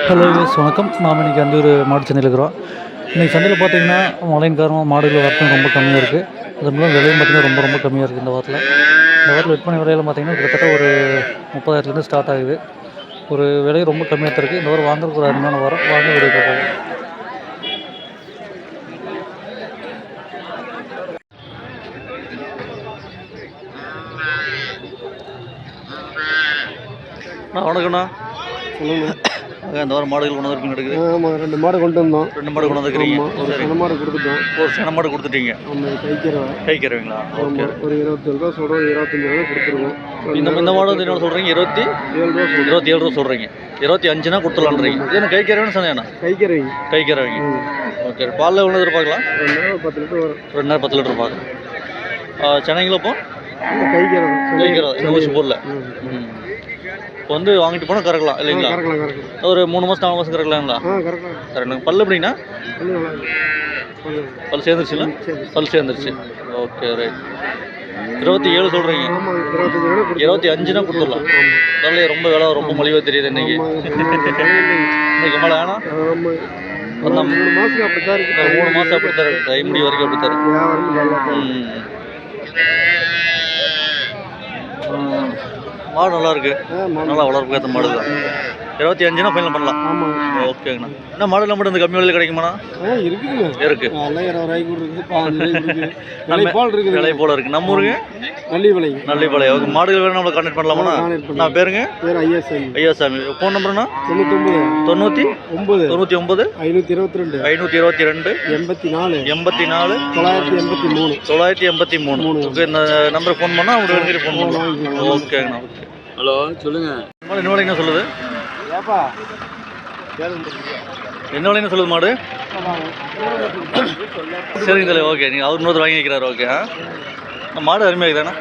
Hello use வணக்கம். நாம் இன்றைக்கி வந்து ஒரு மாடு சந்தையில் இருக்கிறோம். இன்றைக்கி சந்தையில் பார்த்தீங்கன்னா மழையின் காரணமாக மாடுகள் வரட்டும் ரொம்ப கம்மியாக இருக்குது. அது மூலம் விலையும் பார்த்திங்கன்னா ரொம்ப ரொம்ப கம்மியாக இருக்குது. இந்த வாரத்தில் விற்பனை விலையெல்லாம் பார்த்திங்கன்னா கிட்டத்தட்ட ஒரு 30,000 ஸ்டார்ட் ஆகுது. ஒரு விலை ரொம்ப கம்மியாக தான் இருக்குது. இந்த வாரம் வாங்குறதுக்கு ஒரு அருமையான வாரம். வாங்க வீடியோ பார்க்கலாம். வணக்கண்ணா, சொல்லுங்க. இந்த வாரம் மாடுகள் கொண்டு வந்து நடக்குது. ஆமாம், 2 மாடு கொண்டு வந்தோம். 2 மாடு கொண்டு வந்துக்கிறீங்க. ஒரு சின மாடு கொடுத்துட்டோம். ஒரு சின மாடு கொடுத்துட்டீங்க. ஆமாம், கைக்கிறவங்களா? ஓகே. ஒரு 27 ரூபா சொல்கிறோம், 25 கொடுத்துருவோம். இந்த மாடு வந்து என்ன சொல்கிறீங்க? 27 ரூபா சொல்கிறீங்க. 25னா கொடுத்துலான்றீங்க. இது கைக்கிறவன்னு சொன்னேண்ணா? கைக்கிறவங்க. ஓகே. பாலில் எவ்வளோ எதிர்பார்க்கலாம்? 2 நேரம் 10 லிட்டர் வரும். 2 நேரம் 10 லிட்டர் பார்க்கலாம். சென்னைங்களா இப்போ கைக்கிறோம் இந்த வருஷம் பொருள். இப்போ வந்து வாங்கிட்டு போனால் கறக்கலாம் இல்லைங்களா? ஒரு 3 மாதம் 4 மாதம் கறக்கலாங்களா? கரெக்டுங்க. பல் எப்படின்னா? பல் சேர்ந்துருச்சுங்களா? பல் சேர்ந்துருச்சு. Okay, right. 27 சொல்கிறீங்க. 25னா கொடுத்துடலாம். பரவாயில்ல, ரொம்ப விலை ரொம்ப மலிவாக தெரியுது இன்னைக்கு. இன்னைக்கு மழை வேணாம். 3 மாதம் அப்படித்தான் இருக்கு. தை முடி வரைக்கும் அப்படித்தான் இருக்கு. மாடு நல்லா இருக்கு. நல்லா வளர்ப்பு ஏற்ற மாடு தான். 25னா ஃபைனல் பண்ணலாம். ஓகேங்கண்ணா. என்ன மாடுலாம் மட்டும் இந்த கம்மி விலையில் கிடைக்குமாண்ணா? இருக்கு. விலை போல இருக்கு. நம்ம ஊருங்க நல்லிபாளையம். ஓகே. மாடுகள் வேணும் நம்மளை கான்டாக்ட் பண்ணலாமாண்ணா? நான் பேருங்க ஐயாசாமி. ஃபோன் நம்பருண்ணா? 99 522 84 983. ஓகே. இந்த நம்பருக்கு ஃபோன் பண்ணால் உங்களுக்கு ஃபோன் பண்ணலாம். ஓகேங்கண்ணா. ஹலோ, சொல்லுங்க. என்ன விலைங்க சொல்லுது? என்ன விலைன்னு சொல்லுது மாடு? சரிங்க தலை. ஓகே. நீங்கள் அவர் இன்னொருத்தர் வாங்கி வைக்கிறாரு. ஓகே. மாடு அருமையாக தானே?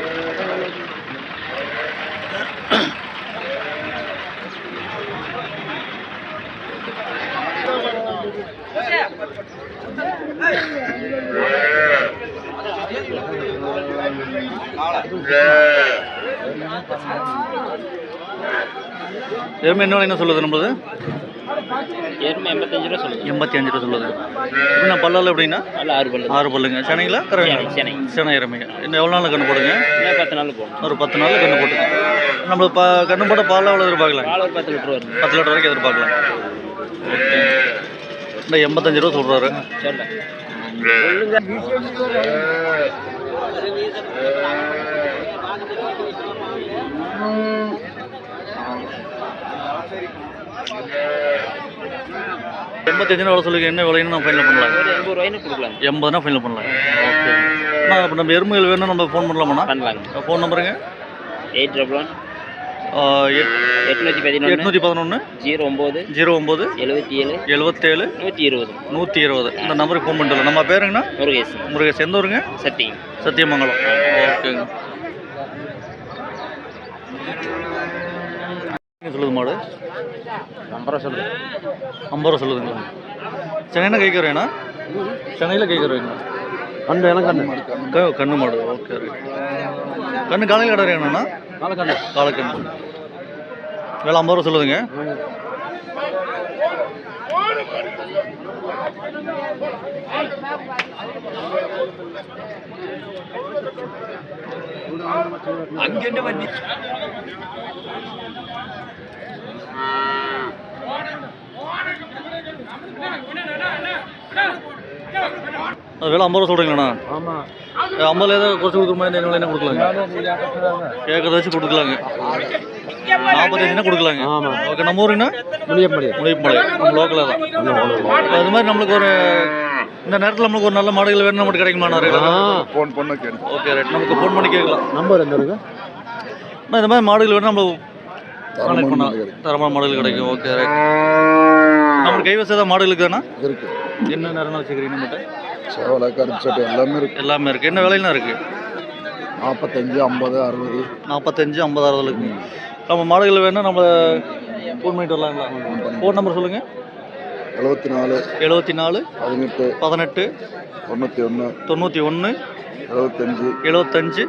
எருமை என்ன சொல்லுது நம்மளது? 85 ரூபா சொல்லுது. எப்படின்னா பல்லால் எப்படின்னா? 6 பல்லுங்க. சென்னைங்களா? சென்னை எருமைங்க. இன்னும் எவ்வளோ நாள் கண்ணு போடுங்க? 10 நாள் போடும். ஒரு 10 நாள் கண்ணு போட்டுங்க. நம்மளுக்கு கண்ணு போட்ட பால் எவ்வளோ எதிர்பார்க்கலாம்? 10 லிட்டர் வரைக்கும் எதிர்பார்க்கலாம். ஓகே. இந்த 85 ரூபா சொல்கிறாரு. எவ்வளோ சொல்லுங்க? என்ன விலைன்னு நம்ம ஃபைனல் பண்ணலாம்? 80னா ஃபைனல் பண்ணலாம். ஓகே. ஆனால் இப்போ நம்ம எருமைகள் வேணும், நம்ம ஃபோன் பண்ணலாமாண்ணா? ஃபோன் நம்பருங்க? 811 811 09 77 120. இந்த நம்பருக்கு ஃபோன் பண்ணிட்டு. நம்ம பேருங்கண்ணா? முருகேஷ். எந்த ஊருங்க? சத்தியமங்கலம். ஓகேங்க. சொல்லுது மாடு? 50 ரூபா சொல்லுதுங்களா? சென்னைனா கைக்கிறேண்ணா? சென்னையில் கைக்கிறேங்கண்ணா? கண்ணு மாடு. ஓகே. கண்ணு காலையில் கிடறேங்கண்ணா? காலக்கண்ணு. வேலை 50 ரூபா சொல்லுதுங்க. அது வேலை 50 ரூபா சொல்கிறீங்களாண்ணா? 50 ஏதாவது குறைச்சி கொடுக்குற மாதிரி என்ன கொடுக்கலாங்க? கேட்கறத வச்சு கொடுக்கலாங்க. 45னா கொடுக்கலாங்க. ஓகே. நம்ம ஊருங்கண்ணா? முனியப்பமலை. நம்ம லோக்கலாக தான். அது மாதிரி நம்மளுக்கு ஒரு இந்த நேரத்தில் நம்மளுக்கு ஒரு நல்ல மாடுகள் வேணும், நம்மளுக்கு கிடைக்குமா? ஃபோன் பண்ண கேட்கும். Okay, right. நமக்கு ஃபோன் பண்ணி கேட்கலாம். நம்பர் எந்த இருக்கு? இந்த மாதிரி மாடுகள் வேணும், நம்ம கான்டாக்ட் பண்ணால் தரமான மாடுகள் கிடைக்கும். Okay, right. நம்மளுக்கு கைவசம் ஏதாவது மாடுகளுக்கு தானே இருக்கு? என்ன நேரம் வச்சுக்கிறீங்க? நம்மகிட்ட சேவலை, கருப்பு சட்டை எல்லாமே இருக்குது. என்ன விலையெல்லாம் இருக்குது? 45 50 60. 45 50 60 இருக்குது. நம்ம மாடுகள் வேணும், நம்ம ஃபோன் பண்ணிட்டு வரலாங்களா? ஃபோன் நம்பர் சொல்லுங்கள். 74 18 91 91 75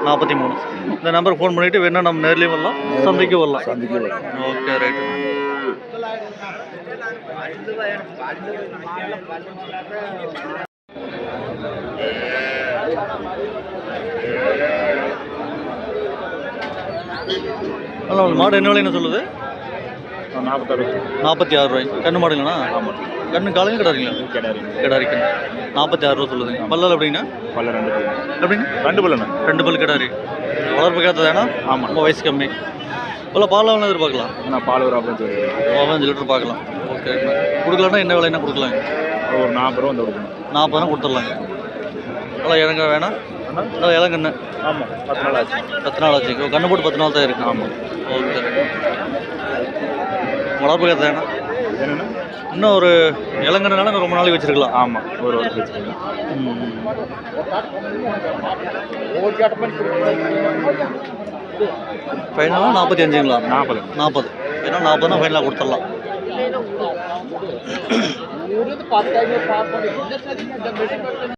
43. இந்த நம்பருக்கு ஃபோன் பண்ணிவிட்டு வேணால் நம்ம நேர்லேயும் வரலாம், சந்தைக்கு வரலாம். Okay, right. மாடு என்ன விலைன்னு சொல்லுது? 46 ரூபாய். கண்ணு மாடுங்கண்ணா? கண்ணு காலையும் கிடாரிங்களா? கிடாரி கண்ணு 46 ரூபா சொல்லுதுங்க. பல்லல் எப்படிங்கண்ணா? எப்படிங்க? 2 பல்லுண்ணா. 2 பல் கிடாரி. வளர்ப்பு கேட்டதாண்ணா? ஆமாம். ரொம்ப வயசு கம்மி. இப்போ பால் எவ்வளோ எதிர்பார்க்கலாம்? பால் ஒரு 15 லிட்டர் பார்க்கலாம். ஓகே. கொடுக்கலான்னா என்ன விலைன்னா கொடுக்கலாங்க? ஒரு 40 ரூபா வந்து 40 ரூபா கொடுத்துடலாங்க. நல்லா இறங்க வேணாம்? நல்லா இளங்கண்ணு. ஆமாம். 10 நாள் ஆச்சு. 10 நாள் ஆச்சு. கண்ணு போட்டு 10 நாள் தான் இருக்கு. ஆமாம். ஓகே. வளர்ப்பு கேட்டதாண்ணா? என்னென்னா இன்னும் ஒரு இளங்கன்னால ரொம்ப நாளைக்கு வச்சிருக்கலாம். ஆமாம். ஒரு வருஷம் வச்சுருக்கலாம். ஃபைனலாக 45ங்களா? 40. ஏன்னா 40 ஃபைனலாக கொடுத்துடலாம்.